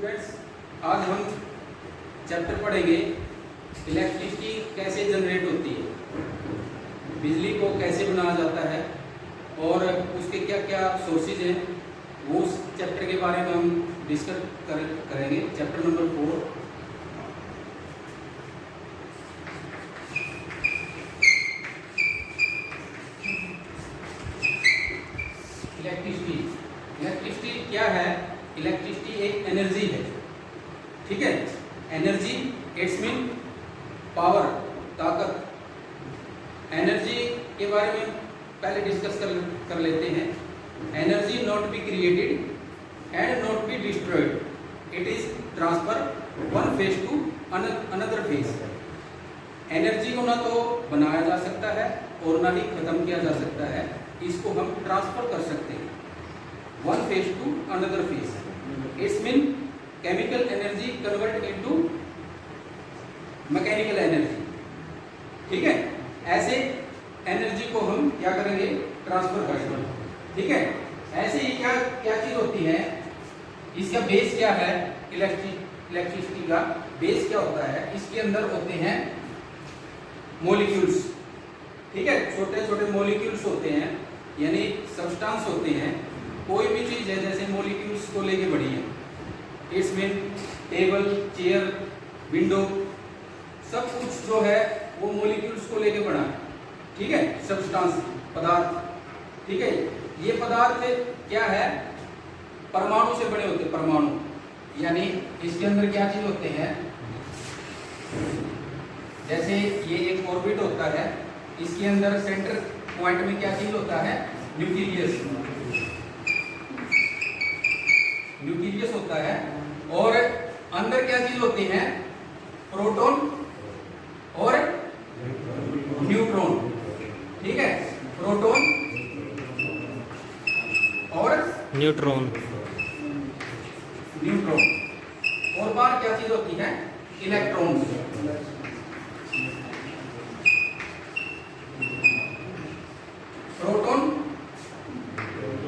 Students, आज हम chapter पढ़ेंगे इलेक्ट्रिसिटी कैसे जनरेट होती है, बिजली को कैसे बनाया जाता है और उसके क्या क्या सोर्सेज हैं, वो उस चैप्टर के बारे में हम डिस्कस करेंगे। Chapter number 4। इलेक्ट्रिसिटी क्या है? इलेक्ट्रिसिटी एक एनर्जी है, ठीक है। एनर्जी इट्स मीन पावर, ताकत। एनर्जी के बारे में पहले डिस्कस कर लेते हैं। Energy not be created and not be destroyed, it is transfer one phase two another phase. Energy को ना तो बनाया जा सकता है और ना ही खत्म किया जा सकता है, इसको हम ट्रांसफर कर सकते हैं one phase two another phase. It's mean chemical energy convert into mechanical energy, ठीक है। ऐसे एनर्जी को हम क्या करेंगे? ट्रांसफर करेंगे, ठीक है। ऐसे ही क्या क्या चीज होती है, इसका बेस क्या है? इलेक्ट्रिसिटी का बेस क्या होता है? इसके अंदर होते हैं मॉलिक्यूल्स, ठीक है। छोटे छोटे मॉलिक्यूल्स होते हैं, यानी सब्सटेंस होते हैं। कोई भी चीज है, जैसे मॉलिक्यूल्स को लेके बढ़ी है, it's mean table, chair, window, सब कुछ जो है वो मॉलिक्यूल्स को लेके बढ़ा है, ठीक है। सब्सटेंस, पदार्थ, ठीक है। ये पदार्थ क्या है? परमाणु से बने होते हैं, परमाणु। यानी इसके अंदर क्या चीज होते हैं? जैसे ये एक ऑर्बिट होता है, इसके अंदर सेंटर पॉइंट में क्या चीज होता है? न्यूक्लियस, न्यूक्लियस होता है। और अंदर क्या चीज होती है? प्रोटॉन और न्यूट्रॉन, ठीक है। प्रोटॉन और न्यूट्रॉन। और बाहर क्या चीज होती है? इलेक्ट्रॉन्स। प्रोटॉन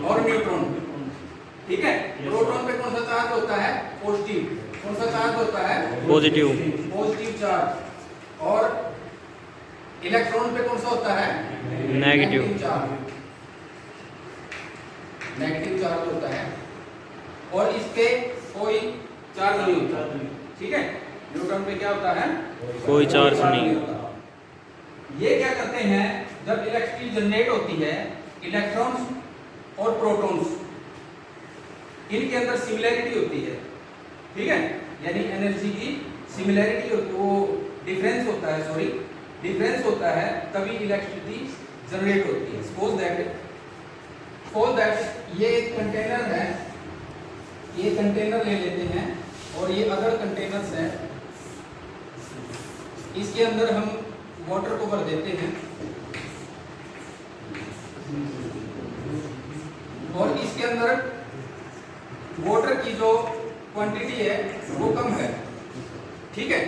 और न्यूट्रॉन, ठीक है। प्रोटॉन पे कौन सा चार्ज होता है? पॉजिटिव। कौन सा चार्ज होता है? पॉजिटिव। Positive charge. और इलेक्ट्रॉन पे कौन सा होता है? Negative charge. नेगेटिव चार्ज होता है और इस पे कोई चार्ज नहीं होता, ठीक है। न्यूट्रॉन पे क्या होता है? कोई चार्ज नहीं होता। ये क्या करते हैं? जब इलेक्ट्रिसिटी जनरेट होती है, इलेक्ट्रॉन्स और प्रोटॉन्स, इनके अंदर सिमिलैरिटी होती है, ठीक है। यानी एनर्जी की सिमिलैरिटी होती है, वो डिफरेंस होता है, सॉरी डिफरेंस होता है, तभी इलेक्ट्रिसिटी जनरेट होती है। सपोज दैट ये एक कंटेनर है, ये कंटेनर ले लेते हैं और ये अदर कंटेनर्स हैं। इसके अंदर हम वाटर को भर देते हैं और इसके अंदर वाटर की जो क्वांटिटी है वो कम है, ठीक है।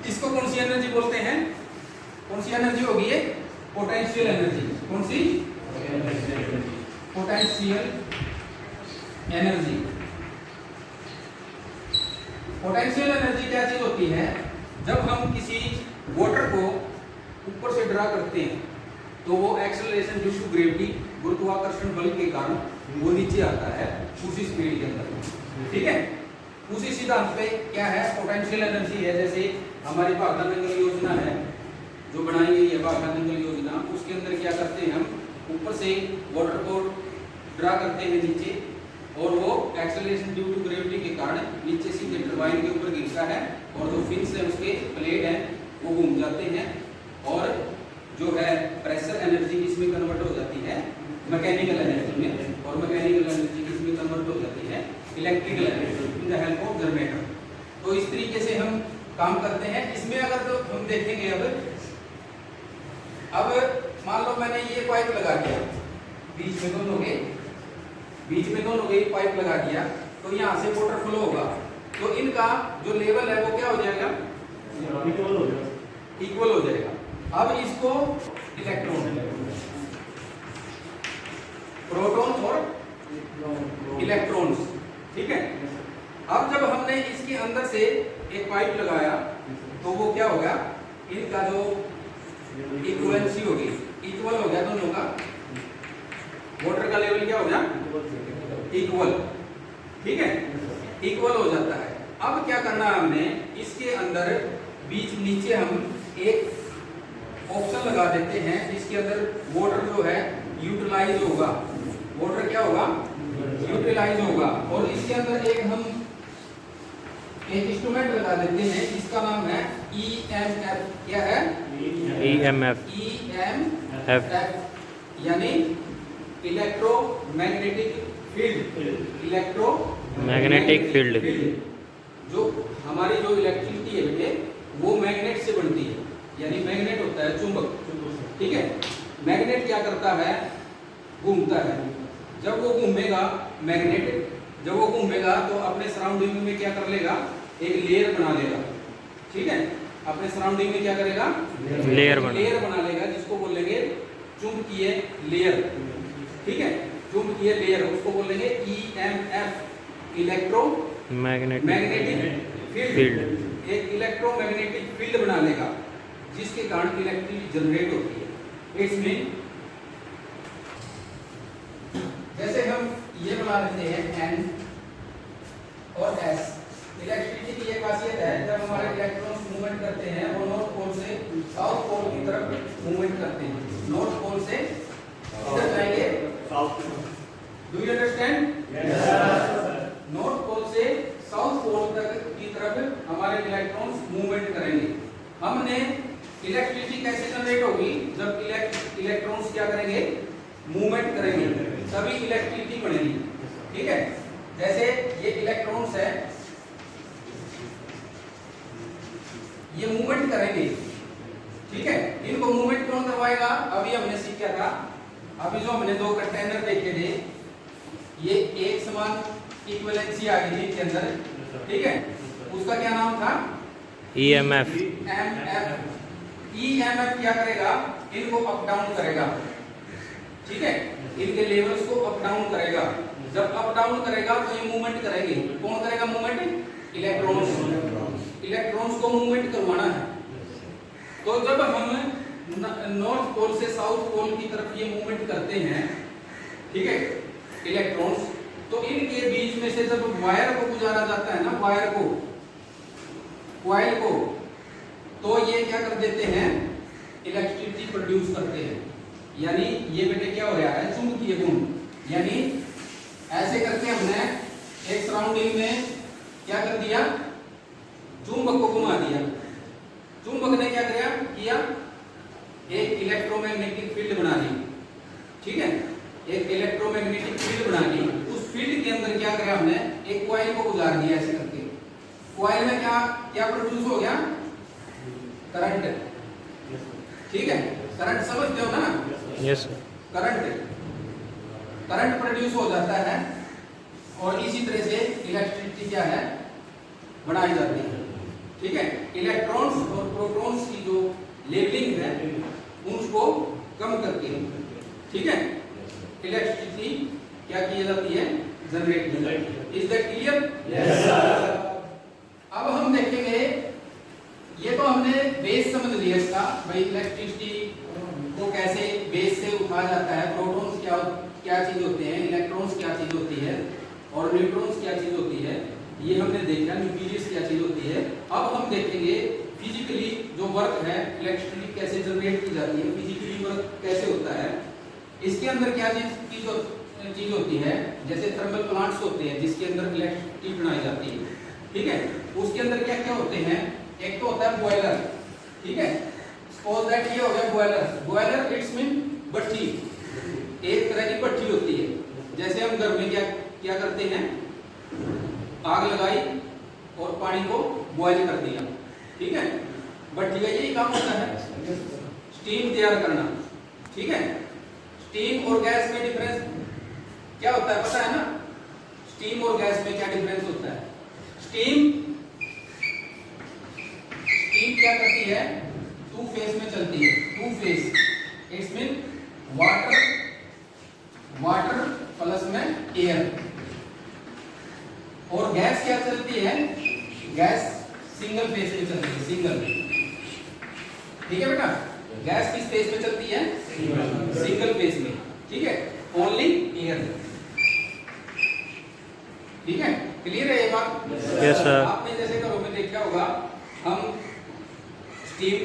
इसको कौन सी एनर्जी बोलते हैं? कौन सी एनर्जी होगी ये? Potential energy. कौन सी? Potential energy. पोटेंशियल एनर्जी क्या चीज होती है? जब हम किसी वाटर को ऊपर से ड्रा करते हैं तो वो एक्सेलरेशन ड्यू टू ग्रेविटी, गुरुत्वाकर्षण बल के कारण वो नीचे आता है उसी स्पीड के अंदर, ठीक है। उसी सिद्धांत पे क्या है? पोटेंशियल एनर्जी है। जैसे हमारी भाखड़ा नंगल योजना है जो बनाई गई है, भाखड़ा नंगल योजना, उसके अंदर क्या करते हैं? हम ऊपर से वाटर को ड्रा करते हैं नीचे और वो एक्सेलरेशन ड्यू टू ग्रेविटी के कारण नीचे सीधे टरबाइन के ऊपर गिरता है और जो फिन्स है उसके प्लेट हैं वो घूम जाते हैं और जो है प्रेशर एनर्जी इसमें कन्वर्ट हो जाती है मैकेनिकल एनर्जी में, और मैकेनिकल एनर्जी इसमें कन्वर्ट हो जाती है electrical energy in the help of generator. तो इस तरीके से हम काम करते हैं। इसमें अगर तो हम देखेंगे, अब मान लो मैंने ये पाइप लगा दिया, बीच में दोनों के पाइप लगा दिया, तो यहाँ से वाटर फ्लो होगा, तो इनका जो लेवल है वो क्या हो जाएगा? इक्वल हो जाएगा। अब इसको इलेक्ट्रॉन, प्रोटॉन और इलेक्ट्रॉन्स, ठीक है। अब जब हमने इसके अंदर से एक पाइप लगाया तो वो क्या होगा, इनका जो इक्वलेंसी होगी, इक्वल हो गया दोनों का, वाटर का लेवल क्या हो गया, इक्वल। ठीक है, इक्वल हो जाता है। अब क्या करना है हमने, इसके अंदर बीच नीचे हम एक ऑप्शन लगा देते हैं, इसके अंदर वाटर जो है यूटिलाइज होगा, वाटर क्या होगा, यूटिलाइज होगा। और इसके अंदर एक हम एक इंस्ट्रूमेंट लगा देते हैं, इसका नाम है EMF। क्या है, EMF यानी इलेक्ट्रोमैग्नेटिक फील्ड। Magnetic field. जो हमारी जो इलेक्ट्रिसिटी है बेटे वो मैग्नेट से बनती है, यानी मैग्नेट होता है चुंबक। ठीक है, मैग्नेट क्या करता है, घूमता है। जब वो घूमेगा मैग्नेट, जब वो घूमेगा तो अपने सराउंडिंग में क्या कर लेगा, एक लेयर बना लेगा। ठीक है, अपने सराउंडिंग में क्या करेगा, लेयर बना लेगा, जिसको बोलेंगे चुंबकीय लेयर। ठीक है, चुंबकीय लेयर, उसको बोलेंगे EMF, मैग्नेटिक फील्ड। एक इलेक्ट्रोमैग्नेटिक फील्ड बना लेगा जिसके कारण इलेक्ट्रिसिटी जनरेट होती है। इट्स मीन जैसे हम ये बना लेते हैं N और S। इलेक्ट्रिसिटी की ये खासियत है, जब हमारे इलेक्ट्रॉन्स मूवमेंट करते हैं वो नॉर्थ पोल से साउथ पोल की तरफ मूवमेंट करते हैं। नॉर्थ पोल से किधर जाएंगे, south. Do you understand? North pole से साउथ पोल तक की तरफ हमारे इलेक्ट्रॉन्स मूवमेंट करेंगे। हमने इलेक्ट्रिसिटी कैसे जनरेट होगी, जब इलेक्ट्रॉन्स क्या करेंगे, मूवमेंट करेंगे, तभी इलेक्ट्रिसिटी बनेगी। ठीक है, जैसे ये इलेक्ट्रॉन्स है, ये मूवमेंट करेंगे। ठीक है, इनको मूवमेंट कौन करवाएगा, अभी हमने सीखा था। अभी जो हमने दो कंटेनर देखे थे, ये एक समान इक्विवेलेंसी आ गई थी इसके अंदर। ठीक है, उसका क्या नाम था, EMF। EMF क्या करेगा, इनको अप डाउन करेगा। ठीक है, इनके लेवल्स को अप डाउन करेगा। जब अप डाउन करेगा तो ये मूवमेंट करेंगे। कौन करेगा मूवमेंट, इलेक्ट्रॉन्स को मूवमेंट करवाना है। तो जब हम नॉर्थ पोल से साउथ पोल की तरफ ये मूवमेंट करते हैं, ठीक है, इलेक्ट्रॉन्स, तो इनके बीच में से जब वायर को गुजारा जाता है ना, वायर को, कॉइल को, तो ये क्या कर देते हैं, इलेक्ट्रिसिटी प्रोड्यूस करते हैं। यानी ये बेटे क्या हो रहा है, चुंबकीय गुण। यानी ऐसे करके हमने एक सराउंडिंग में क्या कर दिया, चुंबक को घुमा दिया। चुंबक ने क्या किया, एक इलेक्ट्रोमैग्नेटिक फील्ड बना दी। ठीक है, एक इलेक्ट्रोमैग्नेटिक फील्ड बना दी। उस फील्ड के अंदर क्या करा हमने, एक कॉइल को गुजार दिया ऐसे करके। कॉइल में क्या प्रोड्यूस हो गया, करंट। ठीक है, करंट समझते हो ना? यस। करंट प्रोड्यूस हो जाता है और इसी तरह से इलेक्ट्रिसिटी क्या है, बनाई जाती है। ठीक है, इलेक्ट्रॉन्स और प्रोटॉन्स की जो लेवलिंग है उसको कम करके, ठीक है, इलेक्ट्रिसिटी क्या की जाती है, जनरेट की जाती है। Is that clear? Yes sir. अब हम देखेंगे, ये तो हमने बेस समझ लिया इसका, भाई इलेक्ट्रिसिटी को कैसे बेस से उठाया जाता है, प्रोटॉन्स क्या चीज होते हैं, इलेक्ट्रॉन्स क्या चीज होती है और न्यूट्रॉन्स क्या चीज होती है, ये हमने देखा, न्यूक्लियस क्या चीज होती है। अब हम देखेंगे फिजिकली जो वर्क है, इलेक्ट्रिसिटी कैसे जनरेट की जाती है, फिजिकली वर्क कैसे होता है, इसके अंदर क्या चीज होती है। जैसे थर्मल प्लांट्स होते हैं जिसके अंदर इलेक्ट्रिसिटी बनाई जाती है। ठीक है, उसके अंदर क्या क्या होते हैं, एक तो होता है बॉयलर। ठीक है, सपोज दैट ये हो गया बॉयलर। बॉयलर इट्स मीन भट्टी, एक तरह की भट्टी होती है। जैसे हम घर में क्या करते हैं, आग लगाई और पानी को बॉयल कर दिया। ठीक है, भट्टी का यही काम होता है, स्टीम तैयार करना। ठीक है, स्टीम और गैस में डिफरेंस क्या होता है पता है ना? स्टीम और गैस में क्या डिफरेंस होता है? स्टीम क्या करती है, टू फेज में चलती है। Two phase it's mean water plus में एयर। और गैस क्या चलती है, गैस सिंगल फेज पे चलती है, सिंगल। ठीक है बेटा, गैस किस फेज पे चलती है, सिंगल फेज में। ठीक है, ओनली एयर। ठीक है, क्लियर है ये बात? Yes sir. आपने जैसे घरों में देखा होगा, हम स्टीम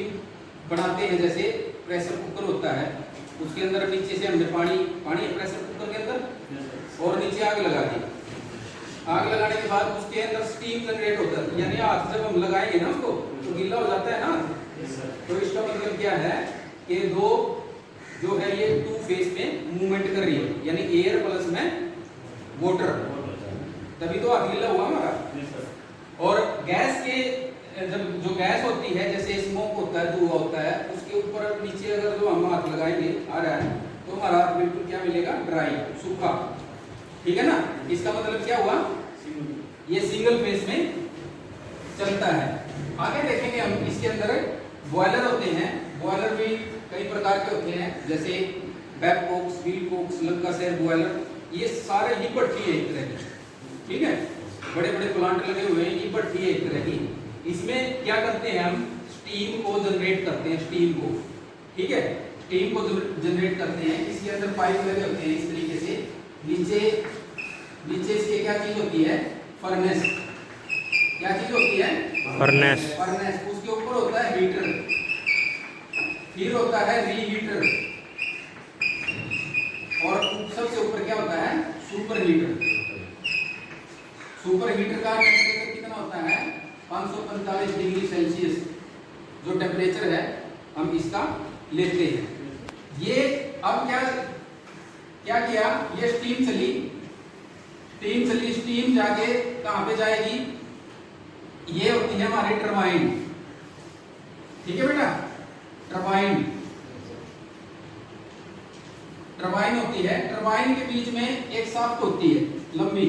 बनाते हैं, जैसे प्रेशर कुकर होता है, उसके अंदर नीचे से हमने पानी है प्रेशर कुकर के अंदर, और नीचे आग लगा दी। आग लगाने के बाद उसके अंदर स्टीम जनरेट होता है, यानी हाथ जब हम लगाएंगे ना उसको तो गीला हो जाता है ना। तो इसका मतलब क्या है कि दो जो है ये टू फेज में मूवमेंट कर रही है, यानी एयर प्लस में वाटर, तभी तो हाथ गीला हुआ हमारा। और गैस के जब जो गैस होती है, जैसे स्मोक होता है, धुआं होता है, उसके ऊपर नीचे अगर जो हम हाथ लगाएंगे आ रहा है तो हमारा हाथ बिल्कुल क्या मिलेगा, ड्राई, सूखा। ठीक है ना, इसका मतलब क्या हुआ, ये सिंगल फेज में चलता है। आगे देखेंगे हम, इसके अंदर बॉयलर होते हैं। बॉयलर भी कई प्रकार के होते हैं, जैसे बैबकॉक्स, विलकॉक्स, लंकाशायर बॉयलर, ये सारे ही भट्टी है एक तरह की। ठीक है, बड़े बड़े प्लांट लगे हुए हैं, ये भट्टी है एक तरह की। इसमें क्या करते हैं हम, स्टीम को जनरेट करते हैं, स्टीम को। ठीक है, स्टीम को जनरेट करते हैं। इसके अंदर पाइप लगे होते हैं इस तरीके से, नीचे इसके क्या चीज होती है, फर्नेस। क्या चीज होती है, फर्नेस। फर्नेस। उसके ऊपर होता है हीटर, फिर होता है रीहीटर, और सबसे ऊपर क्या होता है, सुपर हीटर। सुपर हीटर का टेम्परेचर कितना होता है, 545 डिग्री सेल्सियस जो टेम्परेचर है हम इसका लेते हैं। ये अब क्या किया, ये स्टीम चली, स्टीम जाके कहां पे जाएगी, ये होती है हमारी टरबाइन। ठीक है बेटा, टरबाइन होती है। टरबाइन के बीच में एक शाफ्ट होती है लंबी,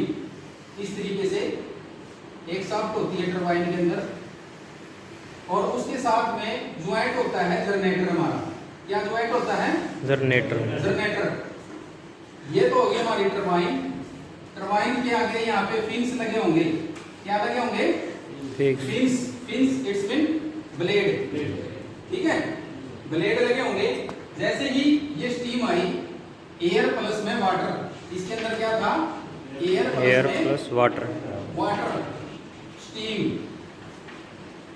इस तरीके से एक शाफ्ट होती है टरबाइन के अंदर, और उसके साथ में ज्वाइंट होता है जनरेटर हमारा। क्या ज्वाइंट होता है, जनरेटर। ये तो हो गई हमारी टरबाइन। टरबाइन के आगे यहाँ पे फिन्स लगे होंगे। क्या लगे होंगे, फिन्स, इट्स मीन ब्लेड। ठीक है, ब्लेड लगे होंगे। जैसे ही ये स्टीम आई, एयर प्लस में वाटर, इसके अंदर क्या था, एयर प्लस वाटर,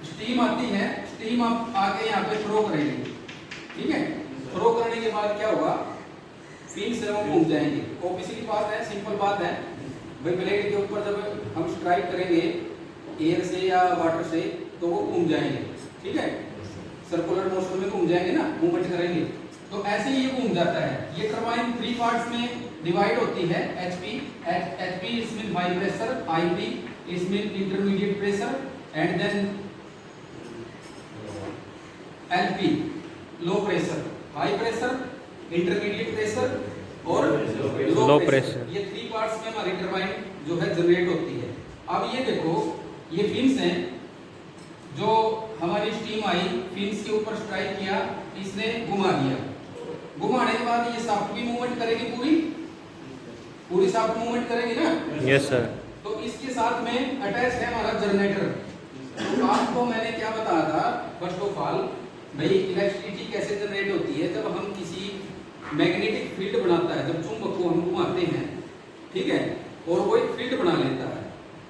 स्टीम आती है। स्टीम आप आके यहाँ पे थ्रो करेंगे। ठीक है, थ्रो करने के बाद क्या होगा, फिन्स से वो घूम जाएंगे। ऑब्वियसली बात है, सिंपल बात है भाई, ब्लेड के ऊपर जब हम स्ट्राइक करेंगे एयर से या वाटर से तो वो घूम जाएंगे। ठीक है, सर्कुलर मोशन में घूम जाएंगे ना, मूवमेंट करेंगे, तो ऐसे ही ये घूम जाता है। ये टरबाइन 3 पार्ट्स में डिवाइड होती है। HP इसमें हाई प्रेशर, IP इसमें intermediate pressure, and then LP low pressure, high pressure, intermediate pressure और लो प्रेशर। ये 3 पार्ट्स में हमारी टरबाइन जो है जनरेट होती है। अब ये देखो, ये फिन्स हैं, जो हमारी स्टीम आई, फिन्स के ऊपर स्ट्राइक किया, इसने घुमा दिया। घुमाने के बाद ये शाफ्ट भी मूवमेंट करेगी, पूरी शाफ्ट मूवमेंट करेगी ना। Yes sir. तो इसके साथ में अटैच है हमारा जनरेटर। तो आपको मैंने क्या बताया था, फर्स्ट ऑफ ऑल भाई इलेक्ट्रिसिटी कैसे जनरेट होती है, जब हम किसी मैग्नेटिक फील्ड बनाता है, जब चुंबक को हम घुमाते हैं, ठीक है, और वो एक फील्ड बना लेता है,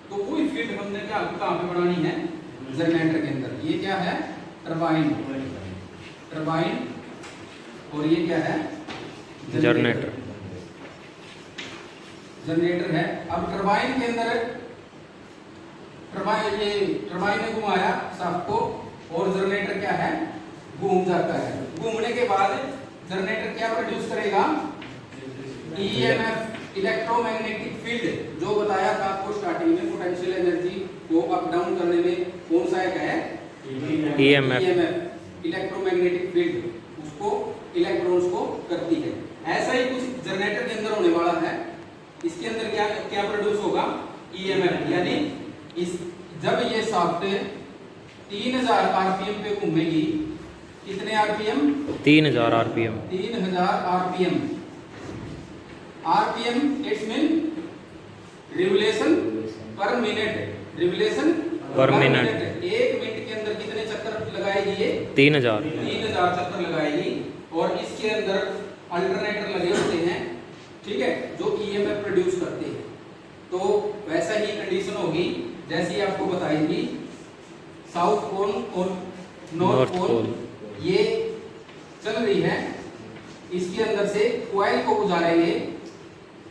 तो वही फील्ड हमने क्या कहाँ पे बनानी है, जनरेटर के अंदर। ये क्या है, टरबाइन, और ये क्या है, जनरेटर है। अब टरबाइन के अंदर टरबाइन ने घुमाया शाफ्ट को, और जनरेटर क्या है, घूम जाता है। घूमने के बाद जनरेटर क्या प्रोड्यूस करेगा, EMF, इलेक्ट्रोमैग्नेटिक फील्ड, जो बताया था आपको स्टार्टिंग में, पोटेंशियल एनर्जी को अप डाउन करने में कौन सा एक है, EMF, इलेक्ट्रोमैग्नेटिक फील्ड, उसको इलेक्ट्रॉन्स को करती है। ऐसा ही कुछ जनरेटर के अंदर होने वाला है। इसके अंदर क्या प्रोड्यूस होगा, EMF, यानी जब ये शाफ्ट 3000 RPM पे घूमेगी, कितने RPM, 3000 RPM, 3000 RPM, it's mean revolution per minute, revolution per minute. 1 minute के अंदर कितने चक्कर लगाएगी ये? 3000। 3000 चक्कर लगाएगी। और इसके अंदर अल्टरनेटर लगे होते हैं, ठीक है, जो ईएमएफ प्रोड्यूस करते हैं। तो वैसा ही कंडीशन होगी जैसी आपको बताई थी, साउथ पोल और नॉर्थ पोल ये चल रही है, इसके अंदर से कॉइल को गुजारेंगे।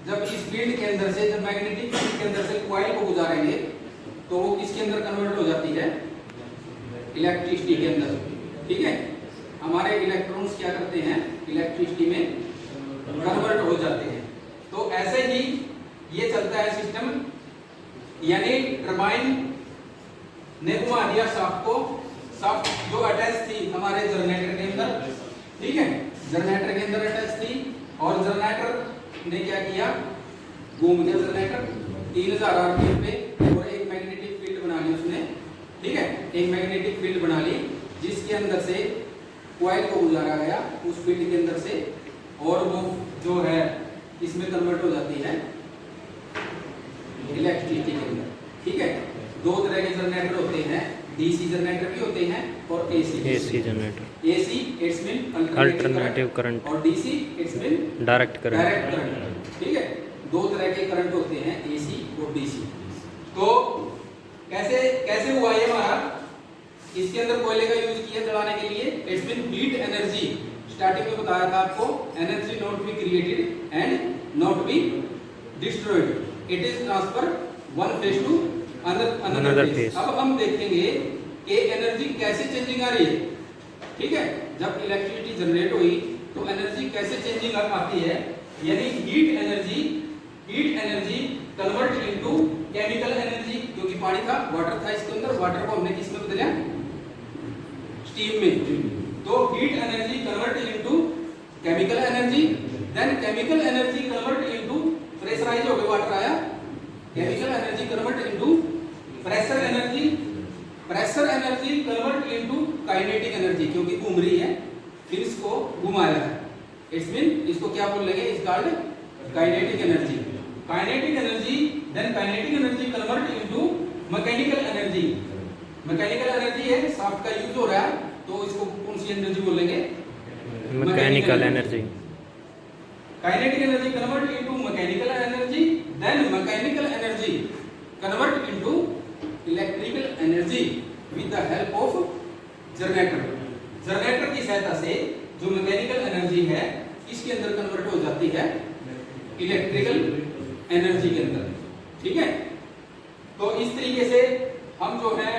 जब इस फील्ड के अंदर से, जब मैग्नेटिक फील्ड के अंदर से कॉइल को गुजारेंगे तो वो किसके अंदर कन्वर्ट हो जाती है? इलेक्ट्रिसिटी के अंदर, ठीक है। हमारे इलेक्ट्रॉन्स क्या करते हैं? इलेक्ट्रिसिटी में कन्वर्ट हो जाते हैं। तो ऐसे ही ये चलता है सिस्टम, यानी टरबाइन ने घुमा दिया शाफ्ट को, शाफ्ट जो अटैच थी हमारे जनरेटर के अंदर, ठीक है, जनरेटर के अंदर अटैच थी, और जनरेटर ने क्या किया? घूम गया जनरेटर 3000 आरपीएम पे, और एक मैग्नेटिक फील्ड बना ली उसने, ठीक है, एक मैग्नेटिक फील्ड बना ली जिसके अंदर से कॉइल को गुजारा गया उस फील्ड के अंदर से, और वो जो है इसमें कन्वर्ट हो जाती है इलेक्ट्रिसिटी के अंदर, ठीक है। दो तरह के जनरेटर होते हैं, डीसी जनरेटर भी होते हैं और AC generator. AC it's mean alternative current, और DC it's mean direct current. ठीक है, दो तरह के करंट होते हैं, एसी और डीसी। तो कैसे कैसे हुआ ये हमारा? इसके अंदर कोयले का यूज किया जलाने के लिए। It's mean heat energy, starting में बताया था आपको, energy not be created and not be destroyed, it is transfer one phase two another phase. अब हम देखेंगे कि एनर्जी कैसे चेंजिंग आ रही है, ठीक है। जब इलेक्ट्रिसिटी जनरेट हुई तो एनर्जी कैसे चेंजिंग आती है, यानी heat energy convert into chemical energy, क्योंकि पानी था, वाटर था इसके अंदर, वाटर को हमने किस में बदला? स्टीम में। तो heat energy convert into chemical energy, then chemical energy convert into pressurise हो गया, वाटर आया, chemical energy convert into pressure energy, pressure energy convert into kinetic energy, क्योंकि घूम रही है, फिर इसको घुमाया है, इट्स मीन इसको क्या बोल लेंगे? Is called kinetic energy. Kinetic energy, then kinetic energy convert into mechanical energy. Mechanical energy है, शाफ्ट का यूज हो रहा है, तो इसको कौन सी एनर्जी बोलेंगे? Mechanical energy. Kinetic energy convert into mechanical energy, then mechanical energy convert into electrical energy with the help of generator. Generator की सहायता से जो मैकेनिकल एनर्जी है इसके अंदर कन्वर्ट हो जाती है इलेक्ट्रिकल एनर्जी के अंदर, ठीक है। तो इस तरीके से हम जो है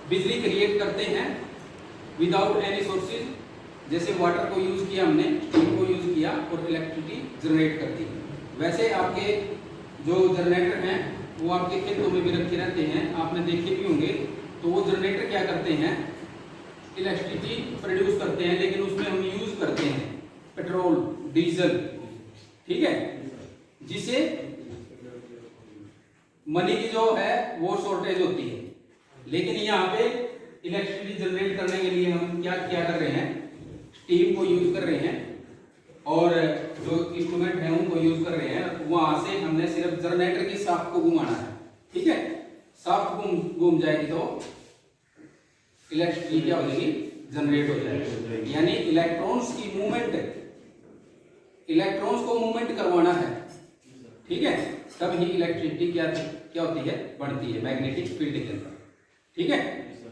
बिजली क्रिएट करते हैं विदाउट एनी सोर्सेज, जैसे वाटर को यूज किया हमने, स्टीम को यूज किया और इलेक्ट्रिसिटी जनरेट करती है। वैसे आपके जो जनरेटर हैं वो आपके खेतों में भी रखे रहते हैं, आपने देखे भी होंगे। तो वो जनरेटर क्या करते हैं? इलेक्ट्रिसिटी प्रोड्यूस करते हैं, लेकिन उसमें हम यूज करते हैं पेट्रोल, डीजल, ठीक है, जिससे मनी की जो है वो शॉर्टेज होती है। लेकिन यहाँ पे इलेक्ट्रिसिटी जनरेट करने के लिए हम क्या क्या कर रहे हैं? स्टीम को यूज कर रहे हैं और जो इंस्ट्रूमेंट है उनको यूज कर रहे हैं। वहां से हमने सिर्फ जनरेटर की शाफ्ट को घुमाना है, ठीक है। शाफ्ट घूम जाएगी तो इलेक्ट्रिसिटी क्या हो जाएगी? जनरेट हो जाएगी। यानी इलेक्ट्रॉन्स की मूवमेंट, इलेक्ट्रॉन्स को मूवमेंट करवाना है, ठीक है, तब ही इलेक्ट्रिसिटी क्या होती है? बढ़ती है मैग्नेटिक फील्ड के अंदर, ठीक है।